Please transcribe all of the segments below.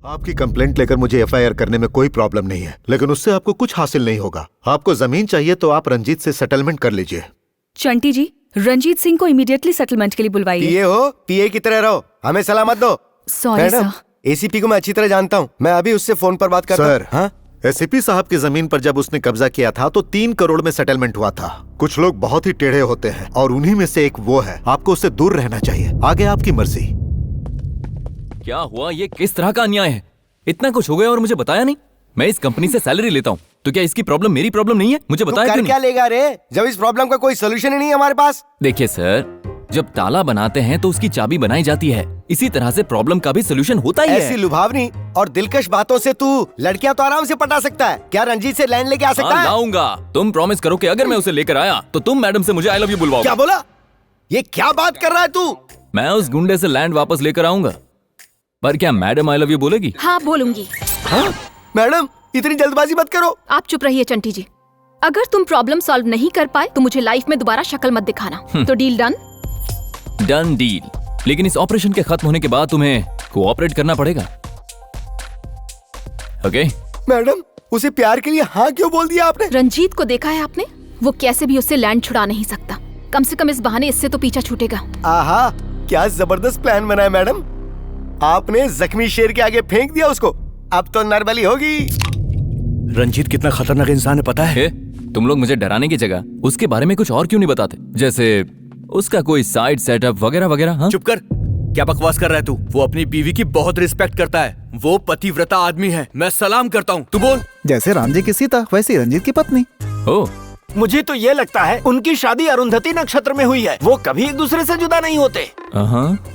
आपकी कंप्लेंट लेकर मुझे एफआईआर करने में कोई प्रॉब्लम नहीं है, लेकिन उससे आपको कुछ हासिल नहीं होगा। आपको जमीन चाहिए तो आप रंजीत से सेटलमेंट कर लीजिए। चंटी जी, रंजीत सिंह को इमीडिएटली सेटलमेंट के लिए बुलवाइए। पीए हो, पीए की तरह रहो, हमें सलाह मत दो। Sorry sir. एसीपी को मैं अच्छी तरह जानता हूँ, मैं अभी उससे फोन पर बात करता हूँ। सर, हाँ? एसीपी साहब की जमीन पर जब उसने कब्जा किया था तो 3 करोड़ में सेटलमेंट हुआ था। कुछ लोग बहुत ही टेढ़े होते हैं और उन्हीं में से एक वो है। आपको उससे दूर रहना चाहिए। आगे आपकी मर्जी। क्या हुआ? ये किस तरह का अन्याय है? इतना कुछ हो गया और मुझे बताया नहीं। मैं इस कंपनी से सैलरी लेता हूँ, तो क्या इसकी प्रॉब्लम मेरी प्रॉब्लम नहीं है? मुझे बताया क्यों नहीं? क्या लेगा रे, जब इस प्रॉब्लम का कोई सोल्यूशन ही नहीं है हमारे पास। देखिए सर, जब ताला बनाते हैं तो उसकी चाबी बनाई जाती है, इसी तरह से प्रॉब्लम का भी सोल्यूशन होता ही है। ऐसी लुभावनी और दिलकश बातों से तू लड़कियां तो आराम से पटा सकता है। क्या रंजीत से लैंड लेके आ सकता है? लाऊंगा। तुम प्रॉमिस करो कि अगर मैं उसे लेकर आया तो तुम मैडम से मुझे आई लव यू बुलवाओ। क्या बोला? ये क्या बात कर रहा है तू? मैं उस गुंडे से लैंड वापस लेकर आऊंगा, पर क्या मैडम आई लव यू बोलेगी? हाँ बोलूंगी। हाँ? मैडम इतनी जल्दबाजी मत करो। आप चुप रहिए चंटी जी। अगर तुम प्रॉब्लम सॉल्व नहीं कर पाए तो मुझे लाइफ में दोबारा शक्ल मत दिखाना। तो डील डन? Done deal. लेकिन इस ऑपरेशन के खत्म होने के बाद तुम्हें कोऑपरेट करना पड़ेगा। ओके? मैडम, उसे प्यार के लिए हाँ क्यों बोल दिया आपने? रंजीत को देखा है आपने? वो कैसे भी उससे लैंड छुड़ा नहीं सकता। कम से कम इस बहाने इससे तो पीछा छूटेगा। आहा, क्या जबरदस्त प्लान बना है मैडम। आपने जख्मी शेर के आगे फेंक दिया उसको, अब तो नरबली होगी। रंजीत कितना खतरनाक इंसान है पता है? तुम लोग मुझे डराने की जगह उसके बारे में कुछ और क्यों नहीं बताते? जैसे उसका कोई साइड सेटअप वगैरह वगैरह। हाँ? चुप कर, क्या बकवास कर रहा है तू? वो अपनी बीवी की बहुत रिस्पेक्ट करता है, वो पतिव्रता आदमी है। मैं सलाम करता हूँ, तू बोल। जैसे राम जी की सीता, वैसे ही रंजीत की पत्नी। ओह, मुझे तो ये लगता है उनकी शादी अरुंधति नक्षत्र में हुई है। वो कभी एक दूसरे से जुदा नहीं होते।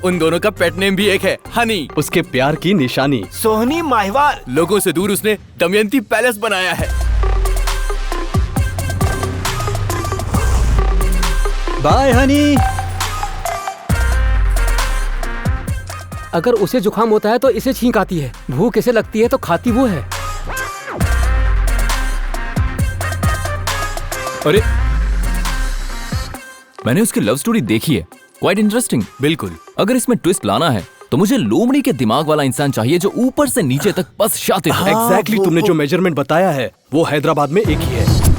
उन दोनों का पेट नेम भी एक है, हनी। उसके प्यार की निशानी सोहनी माहिवाल। लोगों से दूर उसने दमयंती पैलेस बनाया है। बाय हनी। अगर उसे जुकाम होता है तो इसे छींक आती है, भूख इसे लगती है तो खाती वो है। अरे मैंने उसकी लव स्टोरी देखी है, क्वाइट इंटरेस्टिंग। बिल्कुल। अगर इसमें ट्विस्ट लाना है तो मुझे लोमड़ी के दिमाग वाला इंसान चाहिए जो ऊपर से नीचे तक बस शातिर है। एग्जैक्टली, तुमने जो मेजरमेंट बताया है वो हैदराबाद में एक ही है।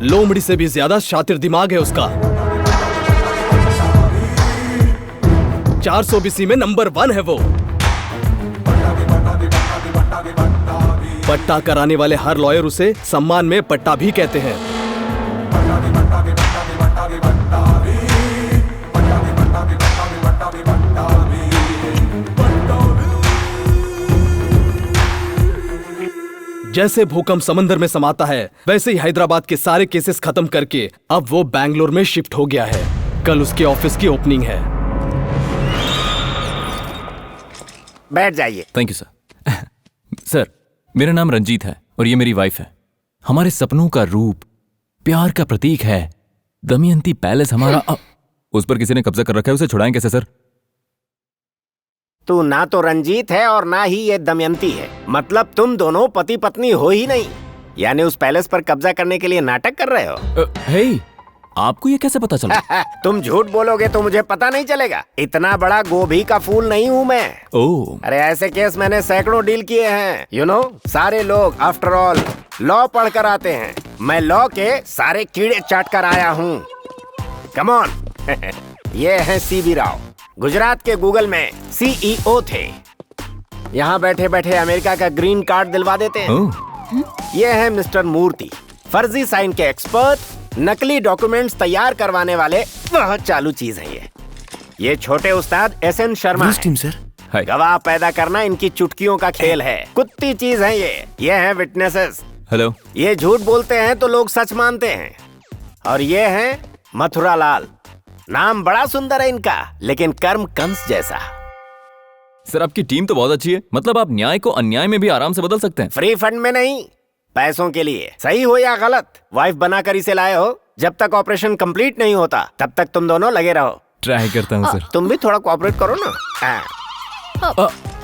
लोमड़ी से भी ज्यादा शातिर दिमाग है उसका। 400 BC में नंबर 1 है वो। पट्टा कराने वाले हर लॉयर उसे सम्मान में पट्टा भी कहते हैं। जैसे भूकंप समंदर में समाता है, वैसे ही हैदराबाद के सारे केसेस खत्म करके अब वो बैंगलोर में शिफ्ट हो गया है। कल उसके ऑफिस की ओपनिंग है। बैठ जाइए। Thank you sir. सर, मेरा नाम रंजीत है और ये मेरी वाइफ है। हमारे सपनों का रूप, प्यार का प्रतीक है दमयंती पैलेस हमारा। उस पर किसी ने कब्जा कर रखा है, उसे छुड़ाएं कैसे सर? तू ना तो रंजीत है और ना ही ये दमयंती है। मतलब तुम दोनों पति पत्नी हो ही नहीं। यानी उस पैलेस पर कब्जा करने के लिए नाटक कर रहे हो। हे, आपको ये कैसे पता चला? तुम झूठ बोलोगे तो मुझे पता नहीं चलेगा। इतना बड़ा गोभी का फूल नहीं हूँ मैं। ओह, अरे ऐसे केस मैंने सैकड़ों डील किए हैं। यू नो, सारे लोग आफ्टर ऑल लॉ पढ़ कर आते हैं। मैं लॉ के सारे कीड़े चाट कर आया हूँ। Come on. ये है सीबी राव, गुजरात के गूगल में CEO थे। यहाँ बैठे बैठे अमेरिका का ग्रीन कार्ड दिलवा देते हैं। ये है मिस्टर मूर्ति, फर्जी साइन के एक्सपर्ट, नकली डॉक्यूमेंट्स तैयार करवाने वाले बहुत चालू चीज है ये छोटे उस्ताद SN शर्मा है। गवाह पैदा करना इनकी चुटकियों का खेल है। कुत्ती चीज है ये है विटनेसेस। हेलो। ये झूठ बोलते हैं तो लोग सच मानते हैं। और ये है मथुरा लाल। नाम बड़ा सुंदर है इनका, लेकिन कर्म कंस जैसा। सर, आपकी टीम तो बहुत अच्छी है। मतलब आप न्याय को अन्याय में भी आराम से बदल सकते हैं। फ्री फंड में नहीं, पैसों के लिए। सही हो या गलत, वाइफ बनाकर इसे लाए हो। जब तक ऑपरेशन कंप्लीट नहीं होता तब तक तुम दोनों लगे रहो। ट्राई करता हूँ सर। तुम भी थोड़ा कोऑपरेट करो ना।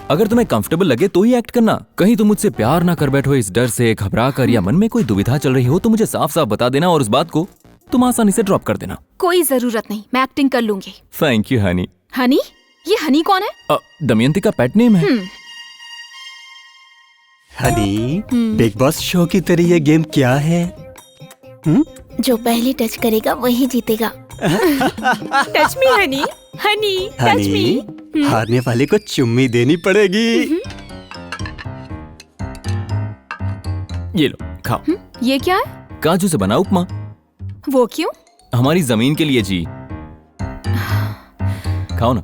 अगर तुम्हें कंफर्टेबल लगे तो ही एक्ट करना। कहीं तुम मुझसे प्यार ना कर बैठो इस डर से, घबरा कर, या मन में कोई दुविधा चल रही हो तो मुझे साफ साफ बता देना और उस बात को तुम आसानी से ड्रॉप कर देना। कोई जरूरत नहीं, मैं एक्टिंग कर लूंगी। Thank you honey. हनी? ये हनी कौन है? दमयंती का पेट नेम है। हनी, बिग बॉस शो की तरह ये गेम क्या है? जो पहले टच करेगा वही जीतेगा। Touch me Honey, Honey touch me. Honey, हारने वाले को चुम्मी देनी पड़ेगी। ये लो खाओ। ये क्या है? काजू से बना उपमा। वो क्यों? हमारी जमीन के लिए जी। खाओ ना।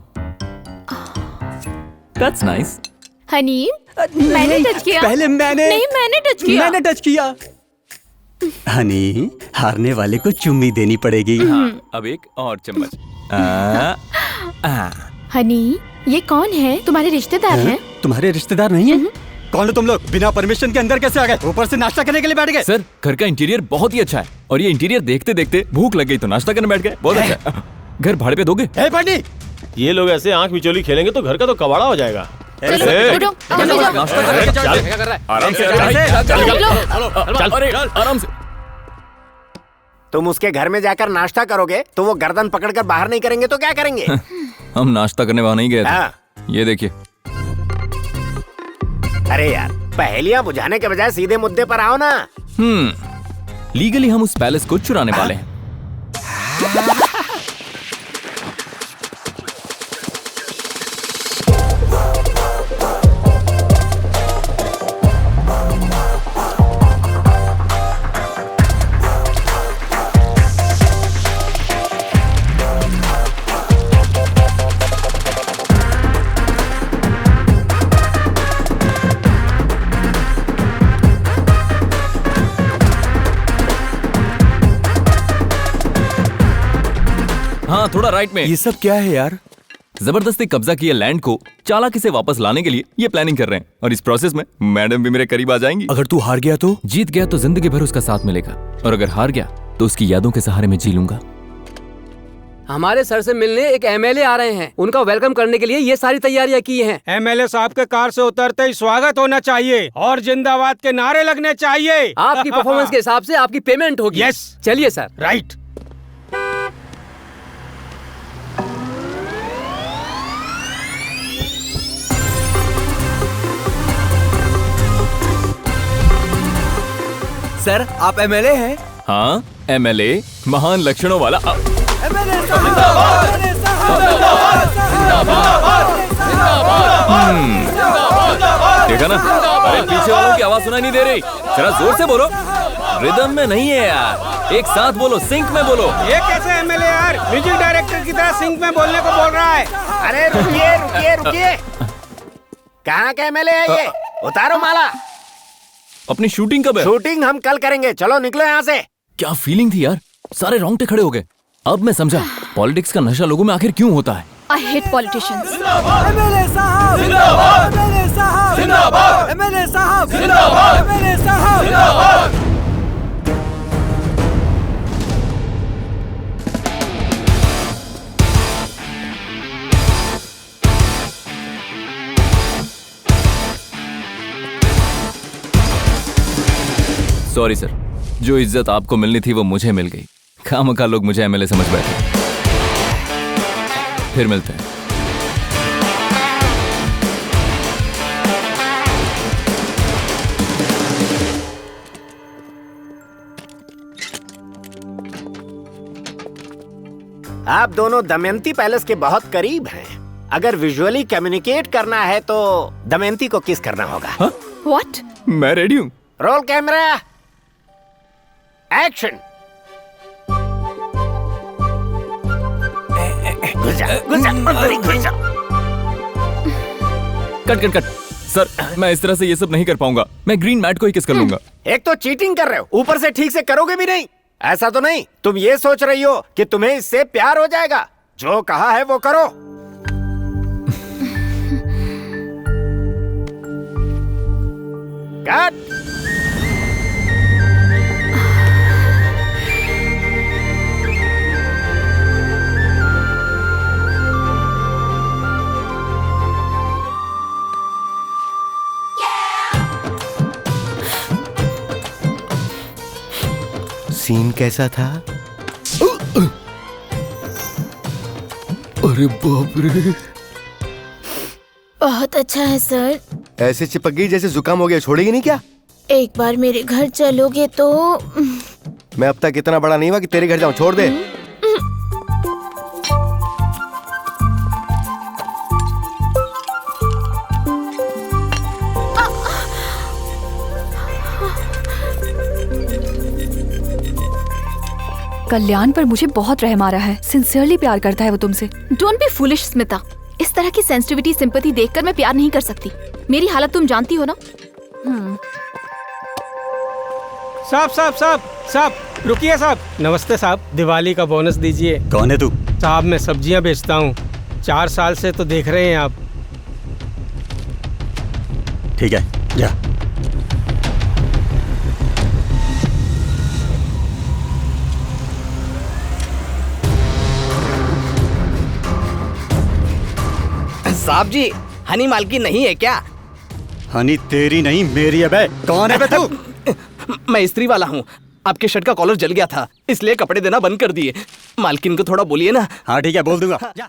That's nice। हनी, मैंने टच किया। पहले मैंने। नहीं, मैंने टच किया। मैंने टच किया। हनी, हारने वाले को चुम्मी देनी पड़ेगी। हाँ, अब एक और चम्मच। हनी, ये कौन है? तुम्हारे रिश्तेदार हैं? तुम्हारे रिश्तेदार नहीं है? कौन हो तुम लोग? बिना परमिशन के अंदर कैसे आ गए? ऊपर से नाश्ता करने के लिए बैठ गए? सर, घर का इंटीरियर बहुत ही अच्छा है और ये इंटीरियर देखते देखते भूख लग गई तो नाश्ता करने बैठ गए। बहुत अच्छा है। घर भाड़े पे दोगे? पंडित, ये लोग ऐसे आंख मिचोली खेलेंगे तो घर का तो कबाड़ा हो जाएगा। आराम से। तुम उसके घर में जाकर नाश्ता करोगे तो वो गर्दन पकड़कर बाहर नहीं करेंगे तो क्या करेंगे? हम नाश्ता करने वहां नहीं गए थे। ये देखिए। अरे यार, पहेलियां बुझाने के बजाय सीधे मुद्दे पर आओ ना। लीगली हम उस पैलेस को चुराने वाले हैं। हाँ, थोड़ा राइट में। ये सब क्या है यार? जबरदस्ती कब्जा किए लैंड को चालाकी से वापस लाने के लिए ये प्लानिंग कर रहे हैं और इस प्रोसेस में मैडम भी मेरे करीब आ जाएंगी। अगर तू हार गया तो? जीत गया तो जिंदगी भर उसका साथ मिलेगा और अगर हार गया तो उसकी यादों के सहारे में जी लूंगा। हमारे सर से मिलने एक एमएलए आ रहे हैं। उनका वेलकम करने के लिए ये सारी तैयारियां की हैं। एमएलए साहब के कार से उतरते ही स्वागत होना चाहिए और जिंदाबाद के नारे लगने चाहिए। आपकी परफॉर्मेंस के हिसाब से आपकी पेमेंट होगी। यस। चलिए सर। राइट। सर, आप एमएलए हैं? हाँ, एमएलए, महान लक्षणों वाला। देखा ना? अरे पीछे वालों की आवाज सुनाई नहीं दे रही। जरा जोर से बोलो। रिदम में नहीं है यार, एक साथ बोलो, सिंक में बोलो। ये कैसे एमएलए यार, म्यूजिक डायरेक्टर की तरह सिंक में बोलने को बोल रहा है। अरे रुकिए रुकिए रुकिए, कहाँ का एमएलए है ये? उतारो माला। अपनी शूटिंग कब है? शूटिंग हम कल करेंगे, चलो निकलो यहाँ से। क्या फीलिंग थी यार, सारे रोंगटे खड़े हो गए। अब मैं समझा पॉलिटिक्स का नशा लोगों में आखिर क्यों होता है। I hate politicians. एमएलए साहब जिंदाबाद, एमएलए साहब जिंदाबाद, एमएलए साहब जिंदाबाद, एमएलए साहब जिंदाबाद। सॉरी सर, जो इज्जत आपको मिलनी थी वो मुझे मिल गई। खामखा लोग मुझे एमएलए समझ बैठे। फिर मिलते हैं। आप दोनों दमयंती पैलेस के बहुत करीब हैं। अगर विजुअली कम्युनिकेट करना है तो दमयंती को किस करना होगा। What? मैं रेडी हूँ। Roll camera, action. घुस जा, अंदर ही घुस जा। Cut cut cut. सर, मैं इस तरह से ये सब नहीं कर पाऊंगा। मैं ग्रीन मैट को ही किस कर लूंगा। एक तो चीटिंग कर रहे हो, ऊपर से ठीक से करोगे भी नहीं। ऐसा तो नहीं तुम ये सोच रही हो कि तुम्हें इससे प्यार हो जाएगा? जो कहा है वो करो। कट। सीन कैसा था? अरे बाप रे, बहुत अच्छा है सर। ऐसे चिपक गई जैसे जुकाम हो गया, छोड़ेगी नहीं क्या? एक बार मेरे घर चलोगे तो। मैं अब तक इतना बड़ा नहीं हुआ कि तेरे घर जाऊं, छोड़ दे। कल्याण पर मुझे बहुत रहम आ रहा है। सिंसियरली प्यार करता है वो तुमसे। Don't be foolish Smita. इस तरह की सेंसिटिविटी सिंपैथी देखकर मैं प्यार नहीं कर सकती। मेरी हालत तुम जानती हो ना। साहब साहब साहब साहब रुकिए साहब। नमस्ते साहब, दिवाली का बोनस दीजिए। कौन है तू? साहब मैं सब्जियां बेचता हूँ, 4 साल से तो देख रहे हैं आप। ठीक है, जा। साहब जी, हनी मालकी नहीं है क्या? हनी तेरी नहीं मेरी है बे। कौन है बे तू? मैं इस्त्री वाला हूँ। आपके शर्ट का कॉलर जल गया था, इसलिए कपड़े देना बंद कर दिए। मालकिन को थोड़ा बोलिए ना। हाँ ठीक है, बोल दूंगा। जा।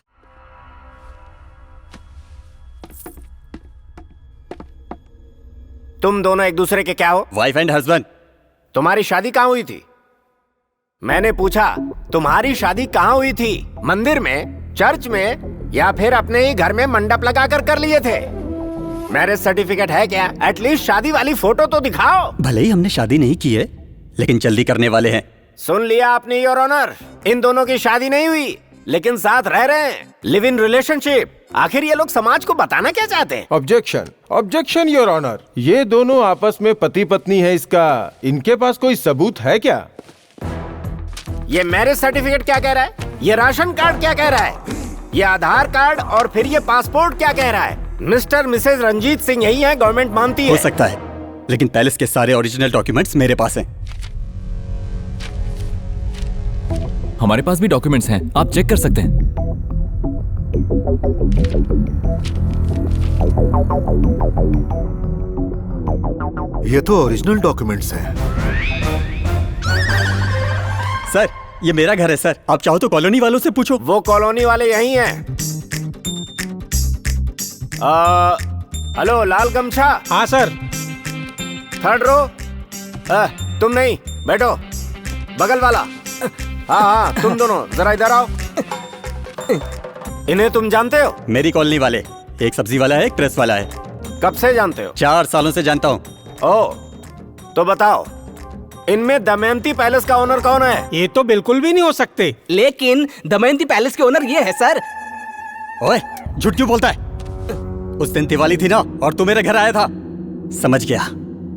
तुम दोनों एक दूसरे के क्या हो? Wife and husband. तुम्हारी शादी कहाँ हुई थी? मैंने पूछा तुम्हारी शादी कहाँ हुई थी? मंदिर में, चर्च में, या फिर अपने ही घर में मंडप लगाकर कर लिए थे? मैरिज सर्टिफिकेट है क्या? एटलीस्ट शादी वाली फोटो तो दिखाओ। भले ही हमने शादी नहीं की है, लेकिन जल्दी करने वाले हैं। सुन लिया आपने योर ऑनर, इन दोनों की शादी नहीं हुई, लेकिन साथ रह रहे हैं, लिव इन रिलेशनशिप। आखिर ये लोग समाज को बताना क्या चाहते हैं? Objection, objection your honour. ये दोनों आपस में पति पत्नी है, इसका इनके पास कोई सबूत है क्या? ये मैरिज सर्टिफिकेट क्या कह रहा है? ये राशन कार्ड क्या कह रहा है? ये आधार कार्ड और फिर ये पासपोर्ट क्या कह रहा है? मिस्टर मिसेज रंजीत सिंह यही है, गवर्नमेंट मानती है। हो सकता है, लेकिन पैलेस के सारे ओरिजिनल डॉक्यूमेंट्स मेरे पास हैं। हमारे पास भी डॉक्यूमेंट्स हैं, आप चेक कर सकते हैं। ये तो ओरिजिनल डॉक्यूमेंट्स हैं। सर, ये मेरा घर है सर। आप चाहो तो कॉलोनी वालों से पूछो। वो कॉलोनी वाले यही हैं। हेलो लाल गमछा। हाँ सर। Third row. तुम नहीं, बैठो। बगल वाला। हाँ हाँ, तुम दोनों जरा इधर आओ। इन्हें तुम जानते हो? मेरी कॉलोनी वाले, एक सब्जी वाला है, एक प्रेस वाला है। कब से जानते हो? 4 सालों से जानता हूँ। ओह, तो बताओ इनमें दमयंती पैलेस का ओनर कौन है? ये तो बिल्कुल भी नहीं हो सकते। लेकिन दमयंती पैलेस के ओनर ये है सर। ओए, झूठ क्यों बोलता है? उस दिन दिवाली थी ना, और तू मेरे घर आया था। समझ गया,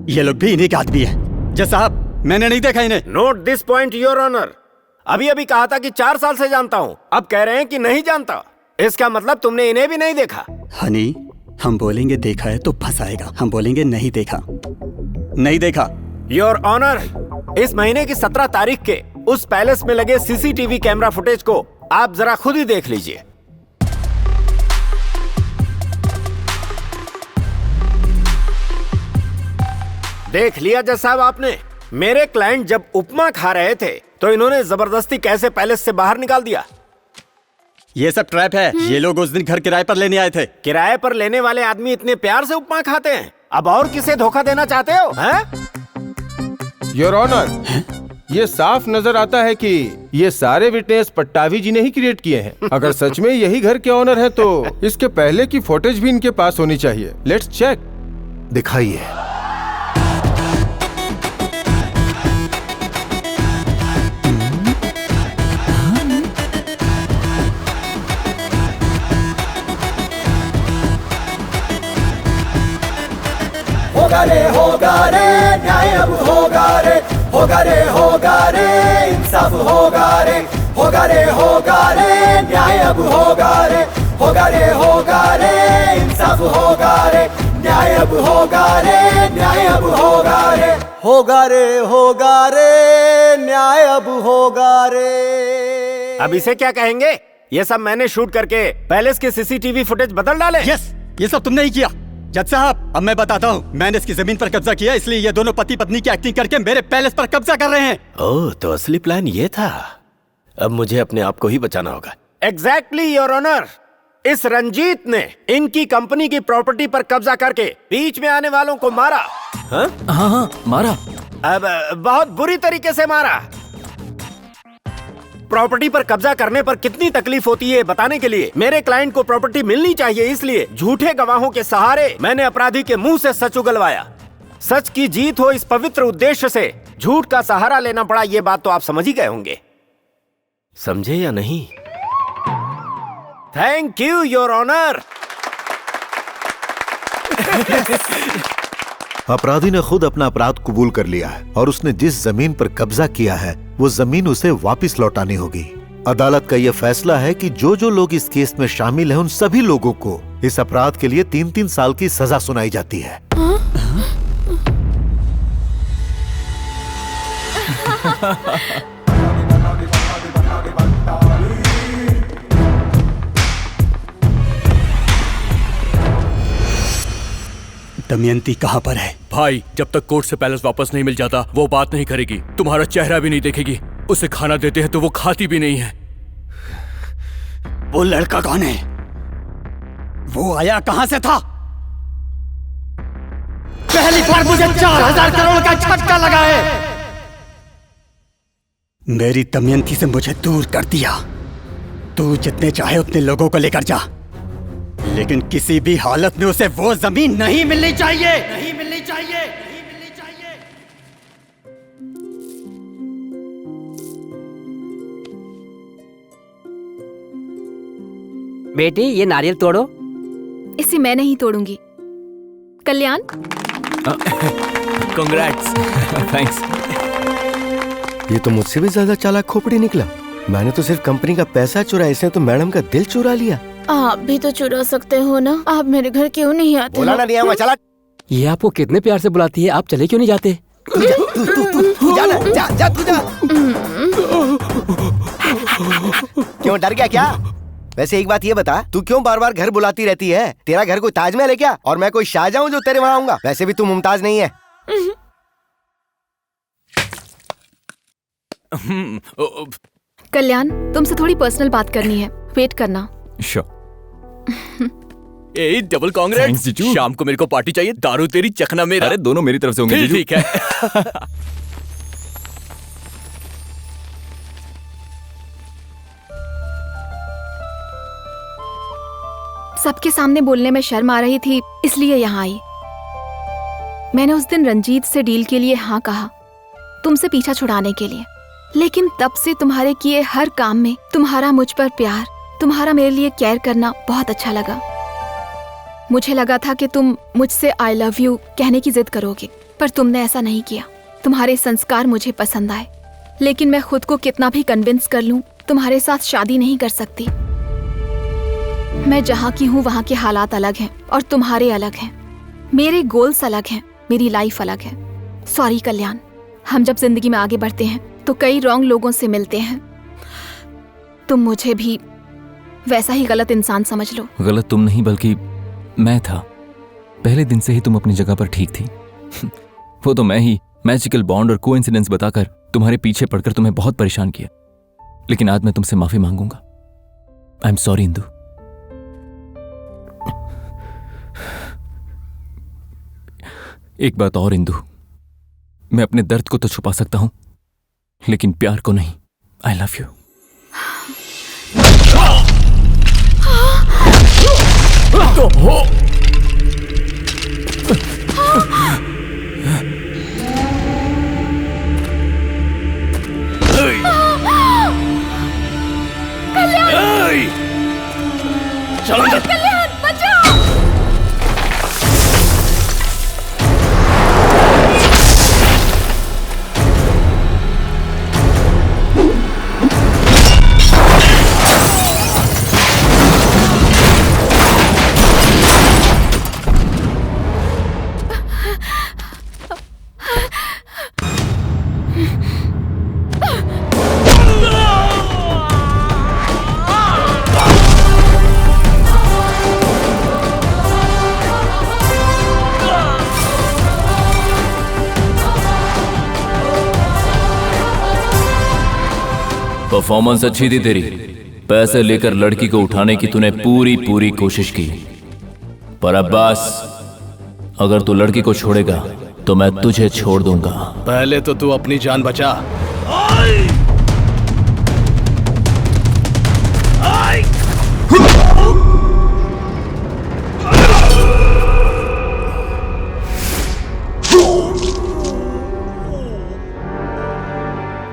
ये लोग भी इन्हीं के आदमी है। जय साहब, मैंने नहीं देखा इन्हें। Note this point your honour. अभी अभी कहा था कि 4 साल से जानता हूँ, अब कह रहे हैं कि नहीं जानता। इसका मतलब तुमने इन्हें भी नहीं देखा। हनी, हम बोलेंगे देखा है तो फंसाएगा, हम बोलेंगे नहीं देखा, नहीं देखा। योर ऑनर, इस महीने की 17 तारीख के उस पैलेस में लगे सीसीटीवी कैमरा फुटेज को आप जरा खुद ही देख लीजिए। देख लिया जज साहब आपने? मेरे क्लाइंट जब उपमा खा रहे थे तो इन्होंने जबरदस्ती कैसे पैलेस से बाहर निकाल दिया। ये सब ट्रैप है। ये लोग उस दिन घर किराए पर लेने आए थे। किराए पर लेने वाले आदमी इतने प्यार से उपमा खाते हैं, अब और किसे धोखा देना चाहते हो? हैं? योर ऑनर, ये साफ नजर आता है कि ये सारे विटनेस पट्टाभी जी ने ही क्रिएट किए हैं। अगर सच में यही घर के ऑनर हैं तो इसके पहले की फुटेज भी इनके पास होनी चाहिए। Let's check. दिखाइए। होगा रे न्याय अब होगा रे, होगा रे इंसाफ होगा रे, होगा रे न्याय अब होगा रे, होगा रे इंसाफ होगा रे, न्याय अब होगा रे, न्याय अब होगा रे, होगा रे न्याय अब होगा रे। अब इसे क्या कहेंगे? ये सब मैंने शूट करके पैलेस के सीसीटीवी फुटेज बदल डाले। यस, ये सब तुमने ही किया। जज साहब, अब मैं बताता हूँ। मैंने इसकी जमीन पर कब्जा किया, इसलिए ये दोनों पति पत्नी की एक्टिंग करके मेरे पैलेस पर कब्जा कर रहे हैं। ओह, तो असली प्लान ये था। अब मुझे अपने आप को ही बचाना होगा। Exactly your honour. इस रंजीत ने इनकी कंपनी की प्रॉपर्टी पर कब्जा करके बीच में आने वालों को मारा। हाँ हाँ, मारा। अब बहुत बुरी तरीके से मारा। प्रॉपर्टी पर कब्जा करने पर कितनी तकलीफ होती है बताने के लिए मेरे क्लाइंट को प्रॉपर्टी मिलनी चाहिए, इसलिए झूठे गवाहों के सहारे मैंने अपराधी के मुंह से सच उगलवाया। सच की जीत हो, इस पवित्र उद्देश्य से झूठ का सहारा लेना पड़ा। ये बात तो आप समझ ही गए होंगे। समझे या नहीं? Thank you your honour. अपराधी ने खुद अपना अपराध कबूल कर लिया है और उसने जिस जमीन पर कब्जा किया है वो जमीन उसे वापस लौटानी होगी। अदालत का यह फैसला है कि जो जो लोग इस केस में शामिल हैं उन सभी लोगों को इस अपराध के लिए 3-3 साल की सजा सुनाई जाती है। दमयंती कहाँ पर है? भाई, जब तक कोर्ट से पैलेस वापस नहीं मिल जाता वो बात नहीं करेगी, तुम्हारा चेहरा भी नहीं देखेगी। उसे खाना देते हैं तो वो खाती भी नहीं है। वो लड़का कौन है? वो आया कहाँ से था? पहली बार मुझे 4000 करोड़ का झटका लगा है। मेरी दमयंती से मुझे दूर कर दिया। तू जितने चाहे उतने लोगों को लेकर जा, लेकिन किसी भी हालत में उसे वो जमीन नहीं मिलनी चाहिए। नहीं मिलनी चाहिए। नहीं मिलनी चाहिए। बेटी, ये नारियल तोड़ो। इसे मैं नहीं तोड़ूंगी। कल्याण, कांग्रेट्स। थैंक्स। ये तो मुझसे भी ज्यादा चालाक खोपड़ी निकला। मैंने तो सिर्फ कंपनी का पैसा चुराया, इसने तो मैडम का दिल चुरा लिया। आप भी तो चुरा सकते हो ना। आप मेरे घर क्यों नहीं आते? बोला ना नहीं आऊंगा, चला। ये आपको कितने प्यार से बुलाती है, आप चले क्यों नहीं जाते? तू जा ना, जा तू जा। क्यों, डर गया क्या? वैसे एक बात ये बता, तू क्यों बार बार घर बुलाती रहती है? तेरा घर कोई ताजमहल है क्या? और मैं कोई शाहजहां हूं जो तेरे वहां आऊंगा? वैसे भी तू मुमताज नहीं है। कल्याण, तुमसे थोड़ी पर्सनल बात करनी है, वेट करना। श्योर। ए, डबल कांग्रेट्स। शाम को मेरे को पार्टी चाहिए, दारू तेरी, चखना मेरा। अरे दोनों मेरी तरफ से होंगे। ठीक है। सबके सामने बोलने में शर्म आ रही थी, इसलिए यहाँ आई। मैंने उस दिन रंजीत से डील के लिए हाँ कहा, तुमसे पीछा छुड़ाने के लिए। लेकिन तब से तुम्हारे किए हर काम में तुम्हारा मुझ पर प्यार, तुम्हारा मेरे लिए केयर करना बहुत अच्छा लगा। मुझे लगा था कि तुम मुझसे आई लव यू कहने की जिद करोगे, पर तुमने ऐसा नहीं किया। तुम्हारे संस्कार मुझे पसंद आए, लेकिन मैं खुद को कितना भी कन्विंस कर लूं, तुम्हारे साथ शादी नहीं कर सकती। मैं जहाँ की हूँ वहाँ के हालात अलग हैं और तुम्हारे अलग हैं। मेरे गोल्स अलग हैं, मेरी लाइफ अलग है। सॉरी कल्याण, हम जब जिंदगी में आगे बढ़ते हैं तो कई रॉन्ग लोगों से मिलते हैं। तुम मुझे भी वैसा ही गलत इंसान समझ लो। गलत तुम नहीं बल्कि मैं था। पहले दिन से ही तुम अपनी जगह पर ठीक थी। वो तो मैं ही मैजिकल बॉन्ड और कोइंसिडेंस बताकर तुम्हारे पीछे पड़कर तुम्हें बहुत परेशान किया। लेकिन आज मैं तुमसे माफी मांगूंगा। I am sorry Indu. एक बात और इंदु, मैं अपने दर्द को तो छुपा सकता हूं, लेकिन प्यार को नहीं। I love you. कल्याण, बचाओ! परफॉर्मेंस अच्छी थी तेरी। पैसे लेकर लड़की को उठाने की तूने पूरी कोशिश की, पर अब्बास अगर तू लड़की को छोड़ेगा तो मैं तुझे छोड़ दूंगा। पहले तो तू अपनी जान बचा।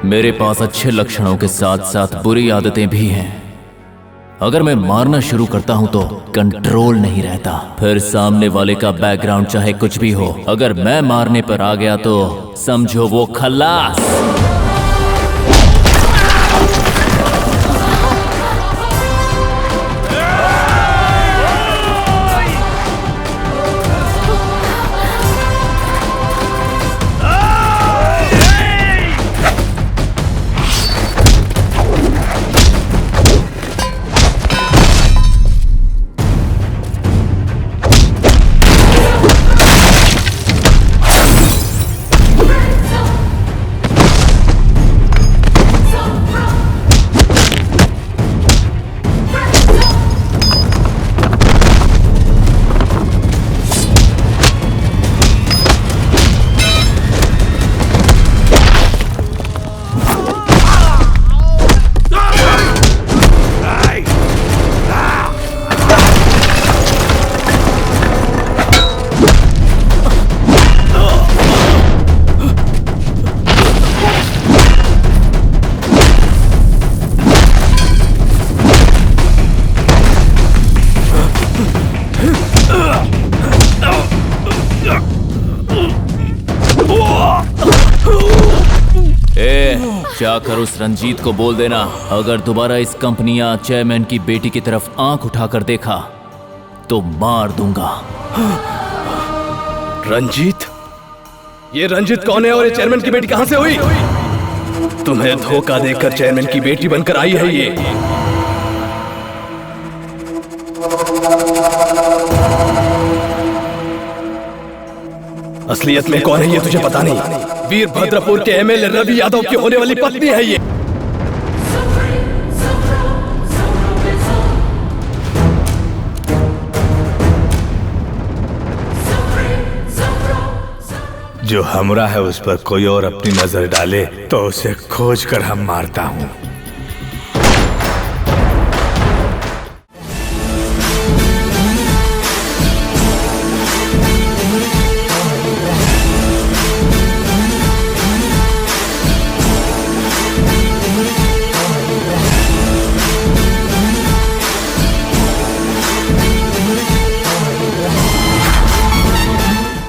मेरे पास अच्छे लक्षणों के साथ साथ बुरी आदतें भी हैं। अगर मैं मारना शुरू करता हूं तो कंट्रोल नहीं रहता, फिर सामने वाले का बैकग्राउंड चाहे कुछ भी हो, अगर मैं मारने पर आ गया तो समझो वो खल्लास। जाकर उस रंजीत को बोल देना, अगर दोबारा इस कंपनी या चेयरमैन की बेटी की तरफ आंख उठाकर देखा तो मार दूंगा। रंजीत? ये रंजीत कौन है और ये चेयरमैन की बेटी कहां से हुई? तुम्हें धोखा देकर चेयरमैन की बेटी बनकर आई है ये। असलियत में कौन है ये तुझे पता नहीं। वीरभद्रपुर के एमएलए रवि यादव की होने वाली पत्नी है ये। जो हमरा है उस पर कोई और अपनी नजर डाले तो उसे खोज कर हम मारता हूँ।